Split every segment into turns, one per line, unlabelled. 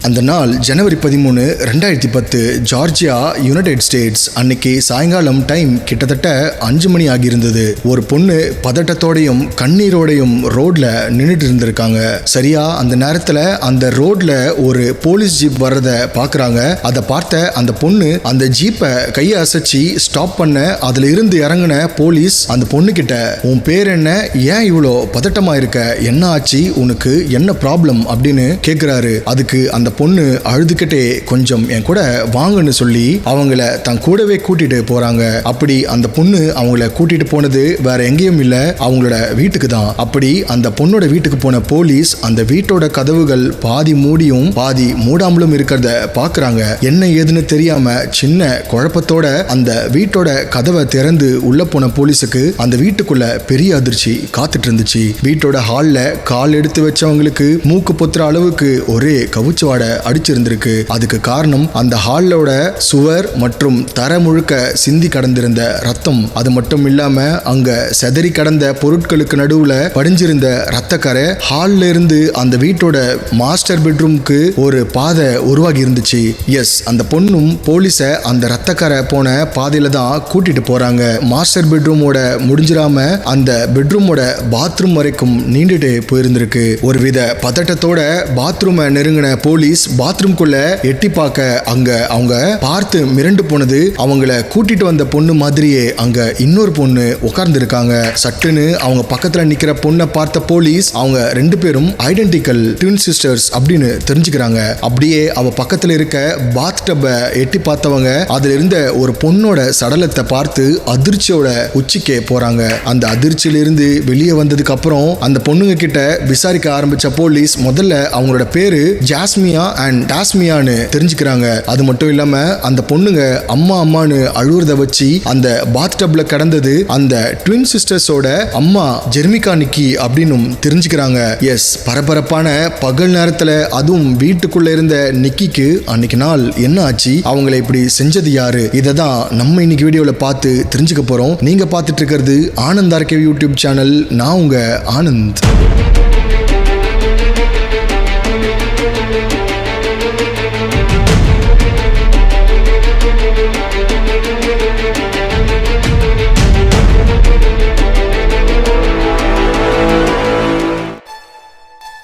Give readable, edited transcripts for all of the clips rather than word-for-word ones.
அந்த நாள் ஜனவரி 13, 2010 Georgia, United states. அன்னைக்கு சாயங்காலம் டைம் கிட்டத்தட்ட 5 மணி ஆகியிருந்தது. ஒரு பொண்ணு பதட்டத்தோடையும் கண்ணீரோடையும் ரோட்ல நின்றுட்டு இருந்திருக்காங்க. சரியா அந்த நேரத்துல அந்த ரோட்ல ஒரு போலீஸ் ஜீப் வர்றத பாக்குறாங்க. அதை பார்த்த அந்த பொண்ணு அந்த ஜீப்பை கையை அசைச்சு ஸ்டாப் பண்ண. அதுல இருந்து இறங்கின போலீஸ் அந்த பொண்ணு கிட்ட, உன் பேர் என்ன, ஏன் இவ்வளோ பதட்டமா இருக்க, என்ன ஆச்சு, உனக்கு என்ன ப்ராப்ளம் அப்படின்னு கேக்குறாரு. அதுக்கு அந்த பொண்ணு அழுதுகிட்டே கொஞ்சம் என் கூட வாங்கன்னு சொல்லி அவங்கள தன் கூடவே கூட்டிட்டு போறாங்க. அப்படி அந்த பொண்ணு அவங்கள கூட்டிட்டு போனது வேற எங்கேயும் இல்ல, அவங்களோட வீட்டுக்கு தான். அப்படி அந்த பொண்ணோட வீட்டுக்கு போன போலீஸ் அந்த வீட்டோட கதவுகள் பாதி மூடியும் பாதி மூடாமலும் இருக்கிறத பாக்குறாங்க. என்ன ஏதுன்னு தெரியாம சின்ன குழப்பத்தோட அந்த வீட்டோட கதவை திறந்து உள்ள போன போலீஸுக்கு அந்த வீட்டுக்குள்ள பெரிய அதிர்ச்சி காத்துட்டு இருந்துச்சு. வீட்டோட ஹால்ல கால் எடுத்து வச்சவங்களுக்கு மூக்கு பொத்துற அளவுக்கு ஒரே கவுச்சு வாடை அடிச்சிருந்திருக்கு. அதுக்கு காரணம் அந்த ஹாலோட சுவர் மற்றும் தர முழுக்க சிந்தி கடந்திருந்த ரத்தம். அது மட்டும் இல்லாம அங்க செதறி கடந்த பொருட்களுக்கு நடுவுல படிஞ்சிருந்த ரத்தக்கரை. ஹால்ல இருந்து அந்த வீட்டோட மாஸ்டர் பெட்ரூம்க்கு ஒரு பாதை உருவாகி இருந்துச்சு. எஸ், அந்த பொண்ணும் போலீஸ அந்த ரத்தக்கரை போன பாதையில தான் கூட்டிட்டு போறாங்க. மாஸ்டர் பெட்ரூமோட முடிஞ்சிராம அந்த பெட்ரூமோட பாத்ரூம் வரைக்கும் நீண்டுட்டு போயிருந்திருக்கு. ஒருவித பதட்டத்தோட பாத்ரூமை நெருங்கின போலீஸ் பாத்ரூம்குள்ள எட்டி பார்க்க அங்க அவங்க பார்த்து மிரண்டு போனது, அவங்கள கூட்டிட்டு வந்த பொண்ணு மாதிரியே அங்க இன்னொரு பொண்ணு உட்கார்ந்து இருக்காங்க. சட்டுன்னு அவங்க பக்கத்துல நிக்கிற பொண்ணை பார்த்த போலீஸ் அவங்க 2 பேரும் ஐடென்டிக்கல் ட்வின் சிஸ்டர்ஸ் அப்படின்னு தெரிஞ்சுக்கிறாங்க. அப்படியே அவ பக்கத்துல இருக்க பாத் டப்பை எட்டி பார்த்தவங்க அதுல இருந்த ஒரு பொண்ணோட சடலத்தை பார்த்து அதிர்ச்சியோட உச்சிக்கே போறாங்க. அந்த அதிர்ச்சியிலிருந்து வெளியே வந்ததுக்கு அப்புறம் அந்த பொண்ணுங்க கிட்ட விசாரிக்க ஆரம்பிச்ச போலீஸ் முதல்ல அவங்களோட பேரு ஜாஸ்மியா அண்ட் டாஸ்மியான்னு தெரிஞ்சுக்கிறாங்க. அது மட்டும் இல்லாம அந்த பொண்ணுங்க அம்மா அம்மான்னு அழுறத வச்சு அந்த பாத் டப்ல கடந்தது அந்த ட்வின் சிஸ்டர்ஸோட அம்மா ஜெர்மிகா நிக்கி அப்படின்னு தெரிஞ்சுக்கிறாங்க. எஸ், பரபரப்பான பகல் நேரத்துல அதுவும் வீட்டுக்குள்ள இருந்த நிக்கிக்கு அன்னைக்கு நாள் என்ன ஆச்சு, அவங்களை இப்படி செஞ்சது யாரு, இதை தான் நம்ம இன்னைக்கு வீடியோல பார்த்து தெரிஞ்சுக்க போறோம். நீங்க பார்த்துட்டு இருக்கிறது ஆனந்த் ஆர்கேவ் யூடியூப் சேனல். நான் உங்க ஆனந்த்.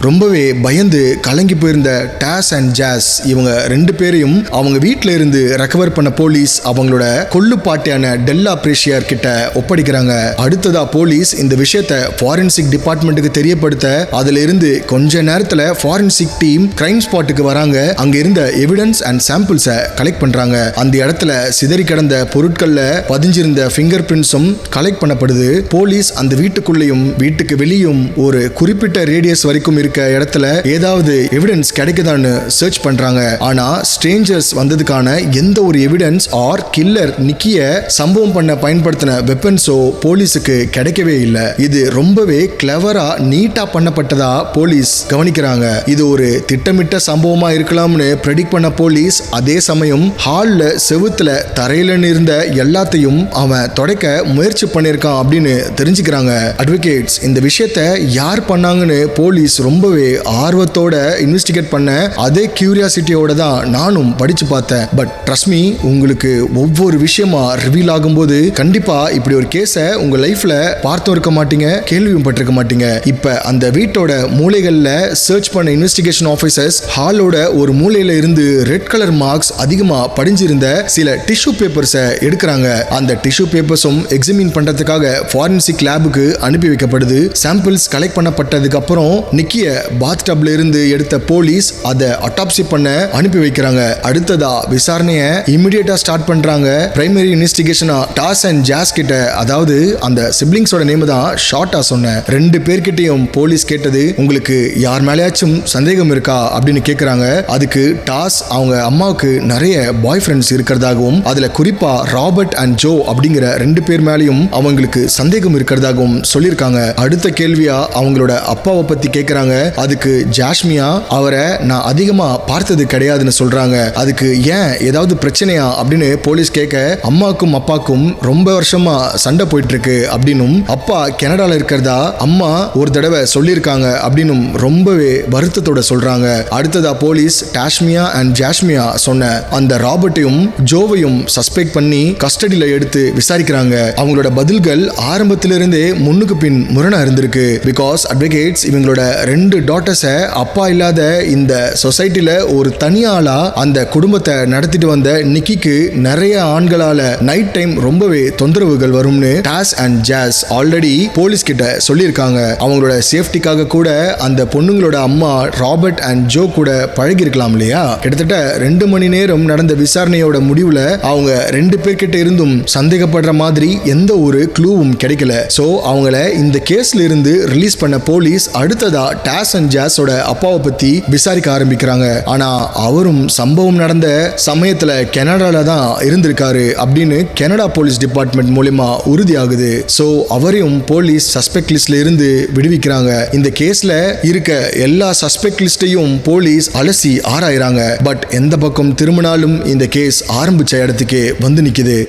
ரொம்பவே பயந்து கலங்கி போயிருந்த டாஸ் அண்ட் ஜாஸ் இவங்க 2 பேரையும் அவங்க வீட்டில இருந்து ரெக்கவர் பண்ண போலீஸ் அவங்களோட கொள்ளுப்பாட்டியான டெல்லா பிரேஷியர் கிட்ட ஒப்படைக்கிறாங்க. அடுத்ததா போலீஸ் இந்த விஷயத்தை ஃபாரன்சிக் டிபார்ட்மெண்ட்டுக்கு தெரியப்படுத்த அதுல இருந்து கொஞ்ச நேரத்துல ஃபாரன்சிக் டீம் கிரைம் ஸ்பாட்டுக்கு வராங்க. அங்க இருந்த எவிடன்ஸ் அண்ட் சாம்பிள்ஸை கலெக்ட் பண்றாங்க. அந்த இடத்துல சிதறி கிடந்த பொருட்கள்ல பதிஞ்சிருந்த ஃபிங்கர் பிரிண்ட்ஸும் கலெக்ட் பண்ணப்படுது. போலீஸ் அந்த வீட்டுக்குள்ளேயும் வீட்டுக்கு வெளியும் ஒரு குறிப்பிட்ட ரேடியஸ் வரைக்கும் இடத்துல ஏதாவது எவிடன்ஸ் கிடைக்குதான்னு சர்ச் பண்றாங்க. ஆனா ஸ்ட்ரேஞ்சர்ஸ் வந்ததுக்கான எந்த ஒரு எவிடன்ஸ் ஆர் கில்லர் நிக்கிய சம்பவம் பண்ண பயன்படுத்தின வெப்பன்ஸோ போலீஸுக்கு கிடைக்கவே இல்லை. இது ரொம்பவே கிளவரா நீட்டா பண்ணப்பட்டதா போலீஸ் கவனிக்கிறாங்க. இது ஒரு திட்டமிட்ட சம்பவமா இருக்கலாம்னு ப்ரெடிக்ட் பண்ண போலீஸ் அதே சமயம் ஹால்ல செவுத்துல தரையில இருந்த எல்லாத்தையும் அவன் தொடைக்க முயற்சி பண்ணிருக்கான் அப்படின்னு தெரிஞ்சுக்கிறாங்க. அட்வொகேட்ஸ் இந்த விஷயத்தை யார் பண்ணாங்கன்னு போலீஸ் ரொம்பவே ஆர்வத்தோட இன்வெஸ்டிகேட் பண்ண அதே கியூரியாசிட்டியோட தான் நானும் படிச்சு பார்த்தேன். பட் ட்ரஸ்ட் மீ, உங்களுக்கு ஒவ்வொரு விஷயமா ரிவீல் ஆகும்போது கண்டிப்பா இப்படி ஒரு கேஸை உங்க லைஃப்ல பார்த்தும் இருக்க மாட்டீங்க, கேள்வியும் பட்டிருக்க மாட்டீங்க. இப்ப அந்த வீட்டோட மூலைகள்ல சர்ச் பண்ண இன்வெஸ்டிகேஷன் ஆபீசர்ஸ் ஹாலோட ஒரு மூலையில இருந்து ரெட் கலர் மார்க்ஸ் அதிகமா படிஞ்சிருந்த சில டிஷ்யூ பேப்பர்ஸை எடுக்கிறாங்க. அந்த டிஷ்யூ பேப்பர்ஸும் எக்ஸாமின் பண்றதுக்காக ஃபாரன்சிக் லேபுக்கு அனுப்பி வைக்கப்படுது. சாம்பிள்ஸ் கலெக்ட் பண்ணப்பட்டதுக்கு அப்புறம் நிக்கிய பாத் டப்ல இருந்து எடுத்த போலீஸ் அதை அட்டாப்சி பண்ண அனுப்பி வைக்கிறாங்க. அடுத்ததா விசாரணையை இமிடியேட்டா ஸ்டார்ட் பண்றாங்க. பிரைமரி இன்வெஸ்டிகேஷனா டாஸ் அண்ட் ஜாஸ் கிட்ட, அதாவது அந்த சிப்லிங்ஸோட நேம் தான் ஷார்ட்டா சொன்னேன், 2 பேர்கிட்டையும் போலீஸ் கேட்டது, உங்களுக்கு யார் மேலேயாச்சும் சந்தேகம் இருக்கா அப்படின்னு கேட்கிறாங்க. அதுக்கு டாஸ் அவங்க அம்மாவுக்கு நிறைய பாய் ஃப்ரெண்ட்ஸ் இருக்கிறதாகவும் அதுல குறிப்பா ராபர்ட் அண்ட் ஜோ அப்படிங்கிற 2 பேர் மேலேயும் அவங்களுக்கு சந்தேகம் இருக்கிறதாகவும் சொல்லியிருக்காங்க. அடுத்த கேள்வியா அவங்களோட அப்பாவை பத்தி கேட்கிறாங்க. அதுக்கு ஜாஸ்மியா அவரை நான் அதிகமா பார்த்தது கிடையாதுன்னு சொல்றாங்க. அதுக்கு ஏன் ஏதாவது பிரச்சனையா அப்படின்னு போலீஸ் கேட்க அம்மாக்கும் அப்பாக்கும் ரொம்ப வருஷமா சண்டை போயிட்டு இருக்கு அப்படின்னும் அப்பா கனடால இருக்கிறதா அம்மா ஒரு தடவை சொல்லியிருக்காங்க அப்படின்னும் ரொம்பவே வருத்தத்தோட சொல்றாங்க. அடுத்ததா போலீஸ் டாஸ்மியா அண்ட் ஜாஸ்மியா சொன்ன அந்த ராபர்ட்டையும் ஜோவையும் சஸ்பெக்ட் பண்ணி கஸ்டடியில எடுத்து விசாரிக்கிறாங்க. அவங்களோட பதில்கள் ஆரம்பத்திலிருந்தே முன்னுக்கு பின் முரணா இருந்திருக்கு. பிகாஸ் அட்வொகேட்ஸ் இவங்களோட 2 டாட்டர்ஸை அப்பா இல்லாத இந்த சொசைட்டில ஒரு தனியாளா அந்த குடும்பத்தை நடத்திட்டு வந்த நிக்கிக்கு நிறைய ஆண்களால நைட் டைம் ரொம்பவே தொந்தரவுகள் வரும்னு டாஸ் அண்ட் ஜாஸ் ஆல்ரெடி போலீஸ் கிட்ட சொல்லியிருக்காங்க. அவங்களோட சேஃப்டிக்காக கூட அந்த பொண்ணுங்களோட அம்மா ராபர்ட் அண்ட் ஜோ கூட பழகி இருக்கலாம் இல்லையா. கிட்டத்தட்ட 2 மணி நேரம் நடந்த விசாரணையோட முடிவுல அவங்க 2 பேர்கிட்ட இருந்தும் சந்தேகப்படுற மாதிரி எந்த ஒரு க்ளூவும் கிடைக்கல. சோ அவங்கள இந்த கேஸ்ல இருந்து ரிலீஸ் பண்ண போலீஸ் அடுத்ததா டாஸ் அண்ட் ஜாஸோட அப்பாவை பத்தி விசாரிக்க ஆரம்பிக்கிறாங்க. ஆனா அவரும் சம்பவம் நடந்த சமயத்துல கனடால தான் இருந்திருக்காரு அப்படின்னு கனடா போலீஸ் டிபார்ட்மெண்ட் மூலமா உறுதியாகுது. சோ அவரையும் போலீஸ் சஸ்பெக்ட் லிஸ்ட்ல இருந்து விடுவிக்கிறாங்க. இந்த கேஸ்ல இருக்க எல்லா சஸ்பெக்ட் லிஸ்டையும் போலீஸ் அலசி ஆராயிறாங்க. பட் எந்த பக்கம் திரும்பினாலும் இந்த கேஸ் ஆரம்பிச்ச இடத்துக்கே வந்து நிக்குது.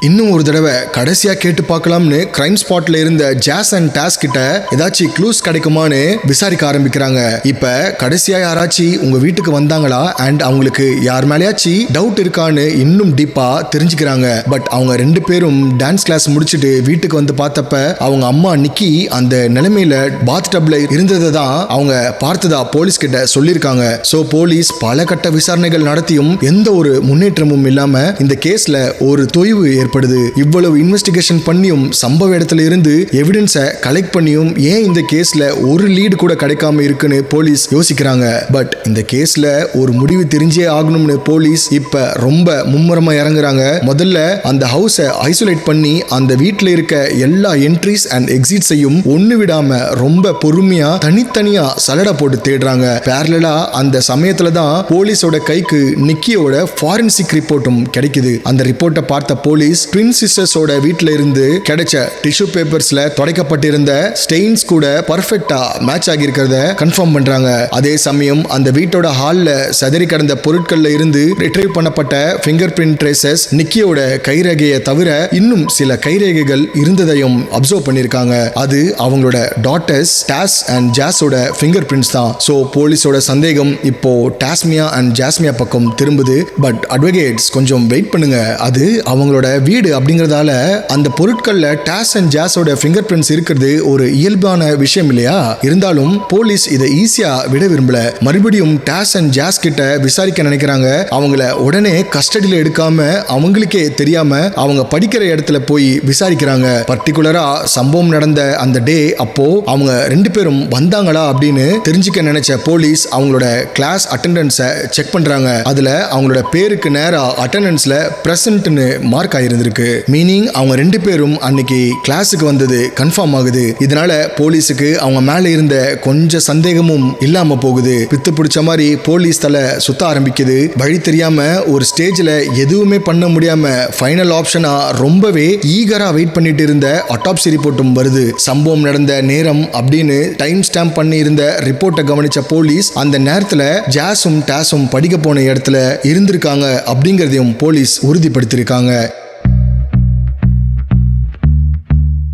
இன்னும் ஒரு தடவை கடைசியா கேட்டு பார்க்கலாம்னு கிரைம் ஸ்பாட்ல இருந்த ஜாஸ் அண்ட் டாஸ் கிட்ட ஏதாச்சும் க்ளூஸ் கிடைக்குமான்னு விசாரிக்க ஆரம்பிக்கிறாங்க. இப்ப கடைசியா யாராச்சும் உங்க வீட்டுக்கு வந்தாங்களா அண்ட் அவங்களுக்கு யார் மேலேயாச்சும் டவுட் இருக்கான்னு இன்னும் டீப்பா தெரிஞ்சுக்கிறாங்க. பட் அவங்க 2 பேரும் டான்ஸ் கிளாஸ் முடிச்சுட்டு வீட்டுக்கு வந்து பார்த்தப்ப அவங்க அம்மா நிக்கி அந்த நிலைமையில பாத் டப்ல இருந்ததை தான் அவங்க பார்த்ததா போலீஸ் கிட்ட சொல்லியிருக்காங்க. சோ போலீஸ் பல கட்ட விசாரணைகள் நடத்தியும் எந்த ஒரு முன்னேற்றமும் இல்லாம இந்த கேஸ்ல ஒரு தொய்வு ஏற்படுது. இவ்வளவு இன்வெஸ்டிகேஷன் பண்ணியும் சம்பவ இடத்துல இருந்து எவிடன்ஸை கலெக்ட் பண்ணியும் ஏன் இந்த கேஸ்ல ஒரு லீடு கூட கிடைக்காம இருக்குன்னு போலீஸ் யோசிக்கிறாங்க. பட் இந்த கேஸ்ல ஒரு முடிவு தெரிஞ்சே ஆகணும்னு போலீஸ் இப்ப ரொம்ப மும்முரமா இறங்குறாங்க. முதல்ல அந்த ஹவுஸை ஐசோலேட் பண்ணி அந்த வீட்டில் இருக்க எல்லா என்ட்ரிஸ் அண்ட் எக்ஸிட்ஸையும் ஒண்ணு விடாம ரொம்ப பொறுமையா தனித்தனியா சலடா போட்டு தேடுறாங்க. பேரலா அந்த சமயத்துல தான் போலீஸோட கைக்கு நிக்கியோட ஃபாரன்சிக் ரிப்போர்ட்டும் கிடைக்குது. அந்த ரிப்போர்ட்டை பார்த்த போலீஸ் ட்வின் சிஸ்டர்ஸோட வீட்ல இருந்து கிடைச்ச டிஷ்யூ பேப்பர்ஸ்ல துடைக்கப்பட்டிருந்த ஸ்டெயின்ஸ் கூட பர்ஃபெக்ட்டா மேட்ச் ஆகி இருக்கிறத கன்ஃபார்ம் பண்றாங்க. அதே சமயம் அந்த வீட்டோட ஹால்ல சதறி கிடந்த பொருட்கள்ல இருந்து ரிட்ரைவ் பண்ணப்பட்ட ஃபிங்கர் பிரிண்ட் ட்ரேசஸ் நிக்கியோட கைரேகையை தவிர இன்னும் சில கைரேகைகள் இருந்ததையும் அப்சர்வ் பண்ணிருக்காங்க. அது அவங்களோட டாட்டர்ஸ் டாஸ் அண்ட் ஜாஸோட ஃபிங்கர் பிரிண்ட்ஸ் தான். சோ போலீஸோட சந்தேகம் இப்போ டாஸ்மியா அண்ட் ஜாஸ்மியா பக்கம் திரும்புது. பட் அட்வொகேட்ஸ் கொஞ்சம் வெயிட் பண்ணுங்க, அது அவங்களோட வீடு அப்படிங்கறதால அந்த பொருட்கள்ல டாஸ் அண்ட் ஜாஸோட ஃபிங்கர் பிரிண்ட்ஸ் இருக்கிறது ஒரு இயல்பான விஷயம் இல்லையா. இருந்தாலும் போலீஸ் இதை ஈஸியா விட விரும்பல. மறுபடியும் டாஸ் அண்ட் ஜாஸ் கிட்ட விசாரிக்க நினைக்கிறாங்க. அவங்கள உடனே கஸ்டடியில எடுக்காம அவங்களுக்கே தெரியாம அவங்க படிக்கிற இடத்துல போய் விசாரிக்கிறாங்க. பர்டிகுலரா சம்பவம் நடந்த அந்த டே அப்போ அவங்க 2 பேரும் வந்தாங்களா அப்படின்னு தெரிஞ்சுக்க நினைச்ச போலீஸ் அவங்களோட கிளாஸ் அட்டெண்டன்ஸை செக் பண்றாங்க. அதுல அவங்களோட பேருக்கு நேரா அட்டெண்டன்ஸ்ல பிரசன்ட்னு மார்க் ஆயிருந்திருக்கு. மீனிங் அவங்க 2 பேரும் அன்னைக்கு கிளாஸுக்கு வந்தது கன்ஃபார்ம் ஆகுது. இதனால போலீஸுக்கு அவங்க மேல இருந்த கொஞ்சம் சந்தேகமும் இல்லாம போகுது. பித்து பிடிச்ச மாதிரி போலீஸ் தலை சுத்த ஆரம்பிக்குது. வழி தெரியாம ஒரு ஸ்டேஜ்ல எதுவுமே பண்ண முடியாம ஃபைனல் ஆப்ஷனா ரொம்பவே ஈகரா வெயிட் பண்ணிட்டு இருந்த அட்டாப்சி ரிப்போர்ட்டும் வருது. சம்பவம் நடந்த நேரம் அப்படின்னு டைம் ஸ்டாம்ப் பண்ணி இருந்த ரிப்போர்ட்டை கவனிச்ச போலீஸ் அந்த நேரத்துல ஜாஸும் டாஸும் படிக்க போன இடத்துல இருந்திருக்காங்க அப்படிங்கறதையும் போலீஸ் உறுதிப்படுத்திருக்காங்க.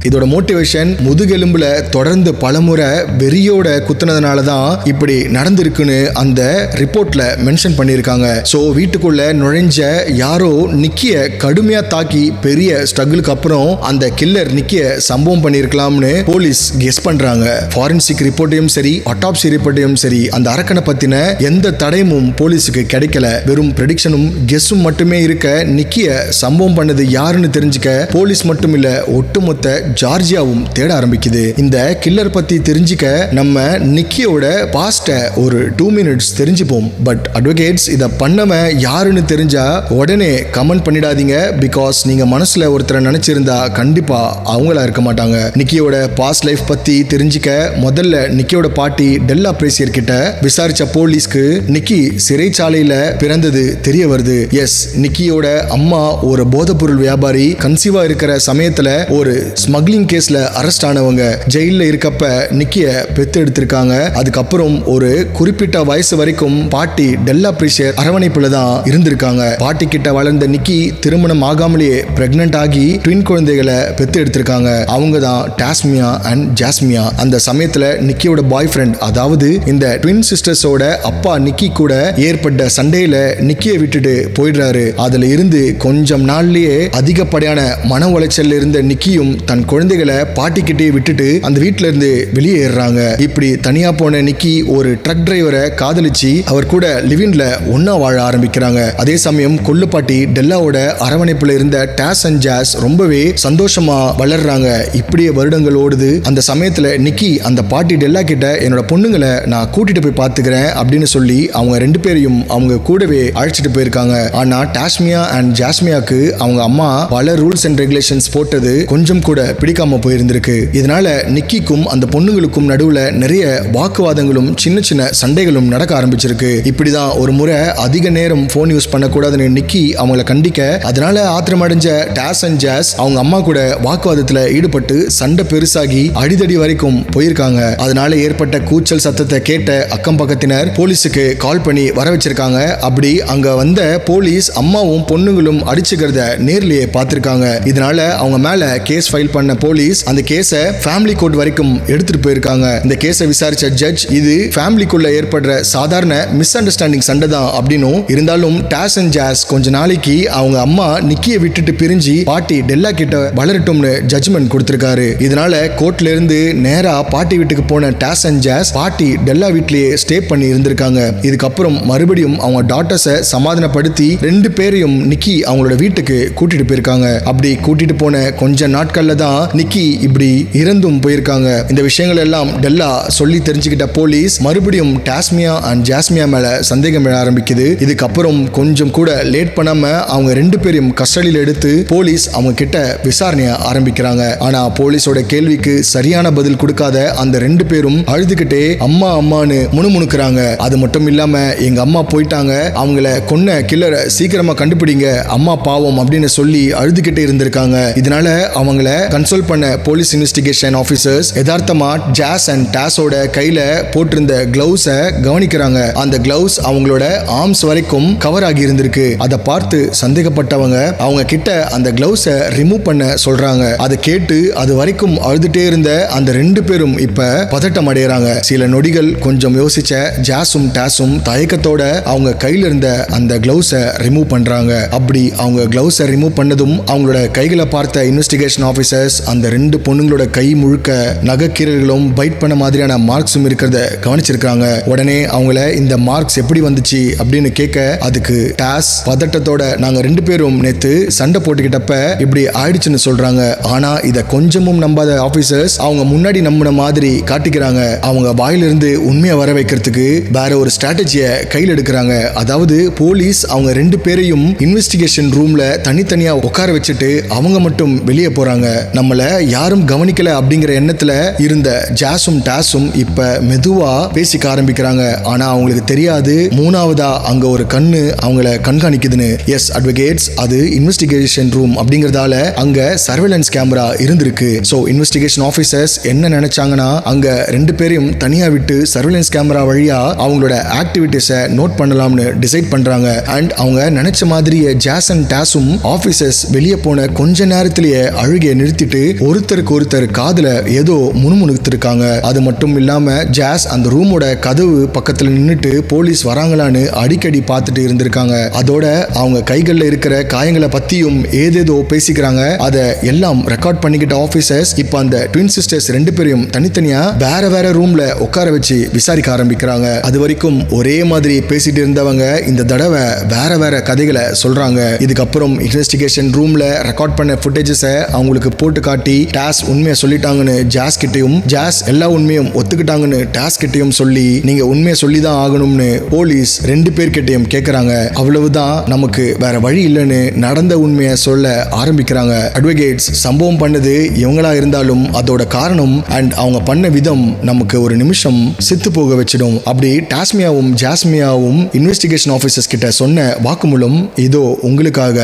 இதோட மோட்டிவேஷன் முதுகெலும்புல தொடர்ந்து பலமுறை வெறியோட குத்துனதுனால தான் இப்படி நடந்திருக்குன்னு அந்த ரிப்போர்ட்ல மென்ஷன் பண்ணியிருக்காங்க. ஸோ வீட்டுக்குள்ள நுழைஞ்ச யாரோ நிக்கிய கடுமையா தாக்கி பெரிய ஸ்ட்ரகிளுக்கு அப்புறம் அந்த கில்லர் நிக்கிய சம்பவம் பண்ணியிருக்கலாம்னு போலீஸ் கெஸ் பண்றாங்க. ஃபாரன்சிக் ரிப்போர்ட்டையும் சரி அட்டாப்சி ரிப்போர்ட்டையும் சரி அந்த அரக்கனை பத்தின எந்த தடயமும் போலீஸுக்கு கிடைக்கல. வெறும் ப்ரெடிக்ஷனும் கெஸ்ஸும் மட்டுமே இருக்க நிக்கிய சம்பவம் பண்ணது யாருன்னு தெரிஞ்சுக்க போலீஸ் மட்டும் இல்ல ஒட்டுமொத்த ஜார்ஜியாவும் தேட ஆரம்பிக்குது. இந்த கில்லர் பத்தி தெரிஞ்சுக்க நம்ம நிக்கியோட பாஸ்ட ஒரு 2 minutes தெரிஞ்சுப்போம். பட் அட்வொகேட்ஸ் இத பண்ணவன் யாருன்னு தெரிஞ்சா உடனே கமெண்ட் பண்ணிடாதீங்க. பிகாஸ் நீங்க மனசுல ஒருத்தரை நினைச்சிருந்தா கண்டிப்பா அவங்களா இருக்க மாட்டாங்க. நிக்கியோட பாஸ்ட் லைஃப் பத்தி தெரிஞ்சுக்க முதல்ல நிக்கியோட பாட்டி டெல்லா பிரேசியர் கிட்ட விசாரிச்ச போலீஸ்க்கு நிக்கி சிறைச்சாலையில பிறந்தது தெரிய வருது. எஸ், நிக்கியோட அம்மா ஒரு போதைப்பொருள் வியாபாரி. கன்சீவா இருக்கிற சமயத்துல ஒரு ஸ்மக்லர் ஸ்மக்லிங் கேஸ்ல அரெஸ்ட் ஆனவங்க ஜெயில இருக்கப்ப நிக்கிய பெத்து எடுத்திருக்காங்க. அதுக்கப்புறம் ஒரு குறிப்பிட்ட வயசு வரைக்கும் பாட்டி டெல்லா பிரிஷியர் அரவணைப்புல தான் இருந்திருக்காங்க. பாட்டி கிட்ட வளர்ந்த நிக்கி திருமணம் ஆகாமலேயே பிரெக்னன்ட் ஆகி ட்வின் குழந்தைகளை பெத்து எடுத்திருக்காங்க. அவங்க தான் டாஸ்மியா அண்ட் ஜாஸ்மியா. அந்த சமயத்துல நிக்கியோட பாய் ஃப்ரெண்ட், அதாவது இந்த ட்வின் சிஸ்டர்ஸோட அப்பா நிக்கி கூட ஏற்பட்ட சண்டையில நிக்கியை விட்டுட்டு போயிடுறாரு. அதுல இருந்து கொஞ்சம் நாள்லயே அதிகப்படியான மன உளைச்சல் இருந்த நிக்கியும் தன் குழந்தைகளை பாட்டிக்கிட்டே விட்டுட்டு அந்த வீட்டுல இருந்து வெளியேறாங்க. இப்படி தனியா போன நிக்கி ஒரு ட்ரக் டிரைவரை காதலிச்சு அவர் கூட லிவின்ல ஒன்னா வாழ ஆரம்பிக்கிறாங்க. அதே சமயம் கொள்ளுப்பாட்டி டெல்லாவோட அரவணைப்புல இருந்த டாஸ் அண்ட் ஜாஸ் ரொம்பவே சந்தோஷமா வளர்றாங்க. இப்படியே வருடங்கள் ஓடுது. அந்த சமயத்துல நிக்கி அந்த பாட்டி டெல்லா கிட்ட என்னோட பொண்ணுங்களை நான் கூட்டிட்டு போய் பாத்துக்கிறேன் அப்படின்னு சொல்லி அவங்க ரெண்டு பேரையும் அவங்க கூடவே அழைச்சிட்டு போயிருக்காங்க. ஆனா டாஸ்மியா அண்ட் ஜாஸ்மியாக்கு அவங்க அம்மா பல ரூல்ஸ் அண்ட் ரெகுலேஷன்ஸ் போட்டது கொஞ்சம் கூட பிடிக்காம போயிருந்திருக்கு. இதனால நிக்கிக்கும் அந்த பொண்ணுங்களுக்கும் நடுவுல நிறைய வாக்குவாதங்களும் சின்ன சின்ன சண்டைகளும் நடக்க ஆரம்பிச்சிருக்கு. இப்படிதான் ஒரு முறை அதிக நேரம் போன் யூஸ் பண்ணக்கூடாதுன்னு நிக்கி அவங்கள கண்டிக்க, அதனால ஆத்திரமடைஞ்ச டாஸ் அண்ட் ஜாஸ் அவங்க அம்மா கூட வாக்குவாதத்துல ஈடுபட்டு சண்டை பெருசாகி அடிதடி வரைக்கும் போயிருக்காங்க. அதனால ஏற்பட்ட கூச்சல் சத்தத்தை கேட்ட அக்கம் பக்கத்தினர் போலீஸுக்கு கால் பண்ணி வர வச்சிருக்காங்க. அப்படி அங்க வந்த போலீஸ் அம்மாவும் பொண்ணுங்களும் அடிச்சுக்கிறத நேர்லயே பார்த்திருக்காங்க. இதனால அவங்க மேல கேஸ் ஃபைல் பண்ண போலீஸ் அந்த கேஸை ஃபேமிலி கோர்ட் வரைக்கும் எடுத்துட்டு போயிருக்காங்க. இந்த கேஸை விசாரிச்ச ஜட்ஜ் இது ஃபேமிலிக்குள்ள ஏற்படுற சாதாரண மிஸ் அண்டர்ஸ்டாண்டிங் சண்டை தான் அப்படின்னும், இருந்தாலும் டாஸ் அண்ட் ஜாஸ் கொஞ்ச நாளைக்கு அவங்க அம்மா நிக்கியை விட்டுட்டு பிரிஞ்சு பாட்டி டெல்லா கிட்ட வளரட்டும்னு ஜட்ஜ்மெண்ட் கொடுத்திருக்காரு. இதனால கோர்ட்ல இருந்து நேரா பாட்டி வீட்டுக்கு போன டாஸ் அண்ட் ஜாஸ் பாட்டி டெல்லா வீட்லயே ஸ்டே பண்ணி இருந்திருக்காங்க. இதுக்கப்புறம் மறுபடியும் அவங்க டாட்டர்ஸை சமாதானப்படுத்தி ரெண்டு பேரையும் நிக்கி அவங்களோட வீட்டுக்கு கூட்டிட்டு போயிருக்காங்க. அப்படி கூட்டிட்டு போன கொஞ்ச நாட்கள்ல தான் நிக்கி இப்படி இறந்தும் போயிருக்காங்க. இந்த விஷயங்கள் எல்லாம் டெல்லா சொல்லி தெரிஞ்சுக்கிட்ட போலீஸ் மறுபடியும் டாஸ்மியா அண்ட் ஜாஸ்மியா மேல சந்தேகம் எழ ஆரம்பிக்குது. இதுக்கப்புறம் கொஞ்சம் கூட லேட் பண்ணாம அவங்க ரெண்டு பேரையும் கஸ்டடியில் எடுத்து போலீஸ் அவங்க கிட்ட விசாரணைய ஆரம்பிக்கிறாங்க. ஆனா போலீஸோட கேள்விக்கு சரியான பதில் கொடுக்காத அந்த ரெண்டு பேரும் அழுதுகிட்டே அம்மா அம்மான்னு முணுமுணுக்கிறாங்க. அது மட்டும் இல்லாம எங்க அம்மா போயிட்டாங்க, அவங்கள கொன்ன கில்லரை சீக்கிரமா கண்டுபிடிங்க, அம்மா பாவம் அப்படின்னு சொல்லி அழுதுகிட்டே இருந்திருக்காங்க. இதனால அவங்கள கன்சோல் பண்ண போலீஸ் இன்வெஸ்டிகேஷன் ஆபீசர்ஸ் யதார்த்தமா ஜாஸ் அண்ட் டாஸோட கையில போட்டிருந்த கிளவுஸை கவனிக்கிறாங்க. அந்த கிளவுஸ் அவங்களோட ஆர்ம்ஸ் வரைக்கும் கவர் ஆகி இருந்திருக்கு. அதை பார்த்து சந்தேகப்பட்டவங்க அவங்க கிட்ட அந்த கிளவுஸை ரிமூவ் பண்ண சொல்றாங்க. அதை கேட்டு அது வரைக்கும் அழுதுட்டே இருந்த அந்த ரெண்டு பேரும் இப்ப பதட்டம் அடைகிறாங்க. சில நொடிகள் கொஞ்சம் யோசிச்ச ஜாஸும் டாஸும் தயக்கத்தோட அவங்க கையில இருந்த அந்த கிளவுஸை ரிமூவ் பண்றாங்க. அப்படி அவங்க கிளவுஸை ரிமூவ் பண்ணதும் அவங்களோட கைகளை பார்த்த இன்வெஸ்டிகேஷன் ஆபீசர்ஸ் அந்த ரெண்டு பொண்ணுங்களோட கை முழுக்க நகைக்கீரல்களும் பைட் பண்ண மாதிரியான மார்க்ஸும் இருக்கிறத கவனிச்சிருக்காங்க. உடனே அவங்கள இந்த மார்க்ஸ் எப்படி வந்துச்சு அப்படின்னு கேட்க, அதுக்கு டாஸ் பதட்டத்தோட நாங்க ரெண்டு பேரும் நேத்து சண்டை போட்டுக்கிட்டப்ப இப்படி ஆயிடுச்சுன்னு சொல்றாங்க. ஆனா இத கொஞ்சமும் நம்பாத ஆபீசர்ஸ் அவங்க முன்னாடி நம்பின மாதிரி காட்டிக்கிறாங்க. அவங்க வாயிலிருந்து உண்மையை வர வைக்கிறதுக்கு வேற ஒரு ஸ்ட்ராட்டஜியை கையில் எடுக்கிறாங்க. அதாவது போலீஸ் அவங்க ரெண்டு பேரையும் இன்வெஸ்டிகேஷன் ரூம்ல தனித்தனியா உட்கார வச்சுட்டு அவங்க மட்டும் வெளியே போறாங்க. நம்மள யாரும் கவனிக்கல அப்படிங்கிற எண்ணத்துல இருந்த ஜாஸும் டாஸும் இப்ப மெதுவா பேசிக்க ஆரம்பிக்கிறாங்க. ஆனா அவங்களுக்கு தெரியாது மூணாவதா அங்க ஒரு கண்ணு அவங்கள கண்காணிக்குதுன்னு. எஸ் அட்வொகேட்ஸ், அது இன்வெஸ்டிகேஷன் ரூம் அப்படிங்கறதால அங்க சர்வேலன்ஸ் கேமரா இருந்திருக்கு. சோ இன்வெஸ்டிகேஷன் ஆபீசர்ஸ் என்ன நினைச்சாங்கன்னா அங்க ரெண்டு பேரையும் தனியா விட்டு சர்வேலன்ஸ் கேமரா வழியா அவங்களோட ஆக்டிவிட்டிஸை நோட் பண்ணலாம்னு டிசைட் பண்றாங்க. அண்ட் அவங்க நினைச்ச மாதிரியே ஜாஸ் அண்ட் டாஸும் ஆபீசர்ஸ் வெளியே போன கொஞ்ச நேரத்திலேயே அழுகையை நிறுத்திட்டு ஒருத்தருக்கு ஒருத்தர் காதுல ஏதோ முணுமுணுத்திருக்காங்க. அது மட்டும் இல்லாம ஜாஸ் அந்த ரூமோட கதவு பக்கத்துல நின்னுட்டு போலீஸ் வராங்களான்னு அடிக்கடி பார்த்துட்டு இருந்திருக்காங்க. அதோட அவங்க கைகள்ல இருக்கிற காயங்களை பத்தியும் ஏதேதோ பேசிக்கிறாங்க. அதை எல்லாம் ரெக்கார்ட் பண்ணிக்கிட்ட ஆபீசர்ஸ் இப்ப அந்த ட்வின் சிஸ்டர்ஸ் ரெண்டு பேரையும் தனித்தனியா வேற வேற ரூம்ல உட்கார வச்சு விசாரிக்க ஆரம்பிக்கிறாங்க. அது வரைக்கும் ஒரே மாதிரி பேசிட்டு இருந்தவங்க இந்த தடவை வேற வேற கதைகளை சொல்றாங்க. இதுக்கப்புறம் இன்வெஸ்டிகேஷன் ரூம்ல ரெக்கார்ட் பண்ண ஃபுட்டேஜஸை அவங்களுக்கு போட்டு காட்டி டாஸ் உண்மையை சொல்லிட்டாங்கன்னு ஜாஸ் கிட்டையும், ஜாஸ் எல்லா உண்மையும் ஒத்துக்கிட்டாங்கன்னு டாஸ் கிட்டையும் சொல்லி நீங்க உண்மையை சொல்லிதான் ஆகணும்னு போலீஸ் ரெண்டு பேர்கிட்டையும் கேட்கறாங்க. அவ்வளவுதான், நமக்கு வேற வழி இல்லைன்னு நடந்த உண்மையை சொல்ல ஆரம்பிக்கிறாங்க. அட்வொகேட்ஸ், சம்பவம் பண்ணது இவங்களா இருந்தாலும் அதோட காரணம் அண்ட் அவங்க பண்ண விதம் நமக்கு ஒரு நிமிஷம் சித்து போக வச்சிடும். அப்படி டாஸ்மியாவும் ஜாஸ்மியாவும் இன்வெஸ்டிகேஷன் ஆபீசர்ஸ் கிட்ட சொன்ன வாக்குமூலம் இதோ உங்களுக்காக.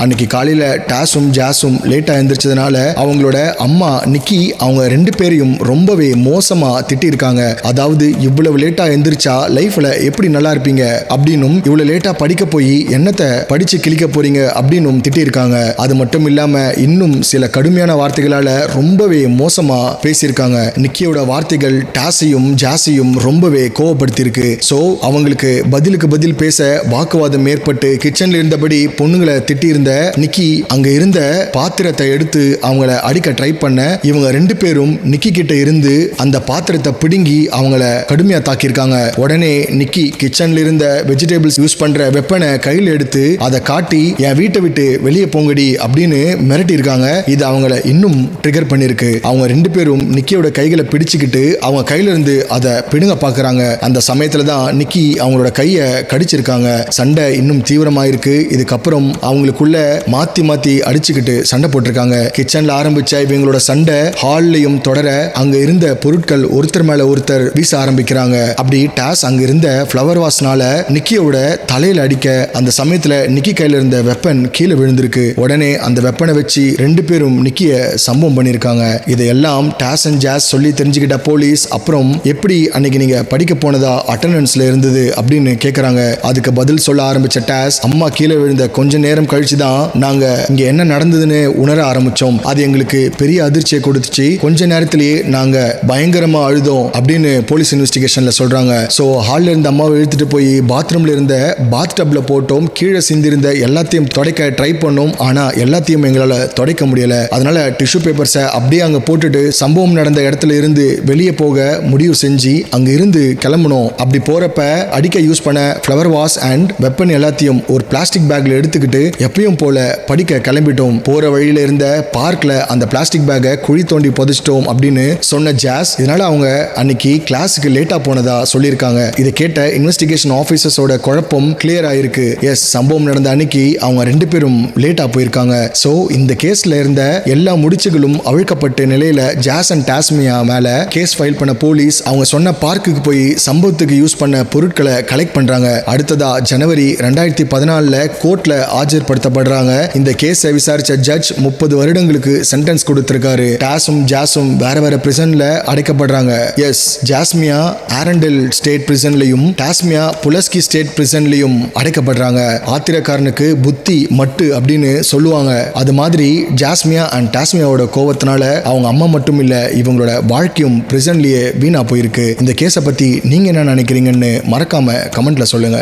அன்னைக்கு காலையில டாஸும் ஜாஸும் லேட்டா எந்திரிச்சதுனால அவங்களோட அம்மா நிக்கி அவங்க 2 பேரையும் ரொம்பவே மோசமா திட்டிருக்காங்க. அதாவது இவ்வளவு லேட்டா எந்திரிச்சா லைஃப்ல எப்படி நல்லா இருப்பீங்க அப்படின்னும், இவ்வளவு லேட்டா படிக்க போய் என்னத்தை படிச்சு கிழிக்க போறீங்க அப்படின்னும் திட்டிருக்காங்க. அது மட்டும் இல்லாம இன்னும் சில கடுமையான வார்த்தைகளால ரொம்பவே மோசமா பேசியிருக்காங்க. நிக்கியோட வார்த்தைகள் டாஸையும் ஜாஸையும் ரொம்பவே கோவப்படுத்தியிருக்கு. சோ அவங்களுக்கு பதிலுக்கு பதில் பேச வாக்குவாதம் ஏற்பட்டு கிச்சன்ல இருந்தபடி பொண்ணுங்களை திட்டி இருந்த நிக்கி அங்க இருந்த பாத்திரத்தை எடுத்து அவங்கள அடிக்க ட்ரை பண்ண இவங்க 2 பேரும் நிக்கி கிட்ட இருந்து அந்த பாத்திரத்தை பிடுங்கி அவங்கள கடுமையா தாக்கியிருக்காங்க. உடனே நிக்கி கிச்சன்ல இருந்த வெஜிடபிள்ஸ் யூஸ் பண்ற வெப்பனை கையில் எடுத்து அதை காட்டி என் வீட்டை விட்டு வெளியே போங்கடி அப்படின்னு மிரட்டி இருக்காங்க. இது அவங்கள இன்னும் ட்ரிகர் பண்ணிருக்கு. அவங்க 2 பேரும் நிக்கியோட கைகளை பிடிச்சுக்கிட்டு அவங்க கையில இருந்து அதை பிடுங்க பாக்குறாங்க. அந்த சமயத்துல தான் நிக்கி அவங்களோட கையை கடிச்சிருக்காங்க. சண்டை இன்னும் தீவிரமாயிருக்கு. இதுக்கப்புறம் அவங்களுக்குள்ள மாத்தி மாத்தி அடிச்சுக்கிட்டு சண்டை போட்டிருக்காங்க. கிச்சன்ல ஆரம்பிச்ச இவங்களோட சண்டை ஹால்லையும் தொடர அங்க இருந்த பொருட்கள் ஒருத்தர் மேல ஒருத்தர் வீச ஆரம்பிக்கிறாங்க. அப்படி டாஸ் அங்க இருந்த ஃப்ளவர் வாஸ்னால நிக்கியோட தலையில அடிக்க அந்த சமயத்துல நிக்கி கையில இருந்த வெப்பன் கீழே விழுந்திருக்கு. உடனே அந்த வெப்பனை வச்சு 2 பேரும் நிக்கிய சம்பவம் பண்ணிருக்காங்க. இதையெல்லாம் டாஸ் அண்ட் ஜாஸ் சொல்லி தெரிஞ்சுக்கிட்ட போலீஸ் அப்புறம் எப்படி அன்னைக்கு நீங்க படிக்க போனதா அட்டெண்டன்ஸ்ல இருந்தது அப்படின்னு கேக்குறாங்க. அதுக்கு பதில் சொல்ல ஆரம்பிச்ச டாஸ், அம்மா கீழே விழுந்த கொஞ்ச நேரம் கழிச்சு தான் நாங்க இங்க என்ன நடந்ததுன்னு உணர ஆரம்பிச்சோம். அது எங்களுக்கு பெரிய அதிர்ச்சியை கொடுத்துச்சு. கொஞ்ச நேரத்திலேயே நாங்க பயங்கரமா அழுதோம் அப்படின்னு போலீஸ் இன்வெஸ்டிகேஷன்ல சொல்றாங்க. சோ ஹால்ல இருந்த அம்மாவை இழுத்துட்டு போய் பாத்ரூம்ல இருந்த பாத் டப்ல போட்டோம். கீழே சிந்திருந்த எல்லாத்தையும் துடைக்க ட்ரை பண்ணோம். ஆனா எல்லாத்தையும் எங்களால துடைக்க முடியல. அதனால டிஷ்யூ பேப்பர்ஸை அப்படியே அங்க போட்டுட்டு சம்பவம் நடந்த இடத்துல இருந்து வெளியே போக முடிவு செஞ்சு அங்க இருந்து கிளம்பணும். அப்படி போறப்ப அடிக்க யூஸ் பண்ண ஃப்ளவர் வாஸ் அண்ட் வெப்பன் எல்லாத்தையும் ஒரு பிளாஸ்டிக் பேக்ல எடுத்துக்கிட்டு எப்பயும் போல படிக்க கிளம்பிட்டோம். போற வழியில இருந்த பார்க்ல அந்த பிளாஸ்டிக் பேக்கை குழி தோண்டி புதைச்சிட்டோம் அப்படின்னு சொன்ன ஜாஸ், இதனால அவங்க அன்னைக்கு கிளாஸுக்கு லேட்டா போனதா சொல்லியிருக்காங்க. இதை கேட்ட இன்வெஸ்டிகேஷன் ஆபீசர்ஸோட குழப்பம் கிளியர் ஆயிருக்கு. எஸ், சம்பவம் நடந்த அன்னைக்கு அவங்க 2 பேரும் லேட்டா போயிருக்காங்க. சோ இந்த கேஸ்ல இருந்த எல்லா முடிச்சுகளும் அவிழ்க்கப்பட்ட நிலையில ஜாஸ் அண்ட் டாஸ்மியா மேல கேஸ் ஃபைல் பண்ண போலீஸ் அவங்க சொன்ன பார்க்குக்கு போய் சம்பவத்துக்கு யூஸ் பண்ண பொருட்களை கலெக்ட் பண்றாங்க. அடுத்ததா ஜனவரி 2014 கோர்ட்ல ஆஜர்படுத்தப்படுறாங்க. இந்த கேஸை விசாரிச்ச ஜட்ஜ் 30 வருடங்களுக்கு சென்டென்ஸ் கொடுத்திருக்காரு. டாஸும் ஜாஸும் வேற வேற பிரிசன்ல அடைக்கப்படுறாங்க. எஸ், ஜாஸ்மியா ஆரண்டல் ஸ்டேட் பிரிசன்லயும் டாஸ்மியா புலஸ்கி ஸ்டேட் பிரிசன்லயும் அடைக்கப்படுறாங்க. ஆத்திரக்காரனுக்கு புத்தி மட்டு அப்படின்னு சொல்லுவாங்க. அது மாதிரி ஜாஸ்மியா அண்ட் டாஸ்மியாவோட கோவத்தினால அவங்க அம்மா மட்டும் இல்ல இவங்களோட வாழ்க்கையும் பிரிசன்லயே வீணா போயிருக்கு. இந்த கேஸை பத்தி நீங்க என்ன நினைக்கிறீங்கன்னு மறக்காம கமெண்ட்ல சொல்லுங்க.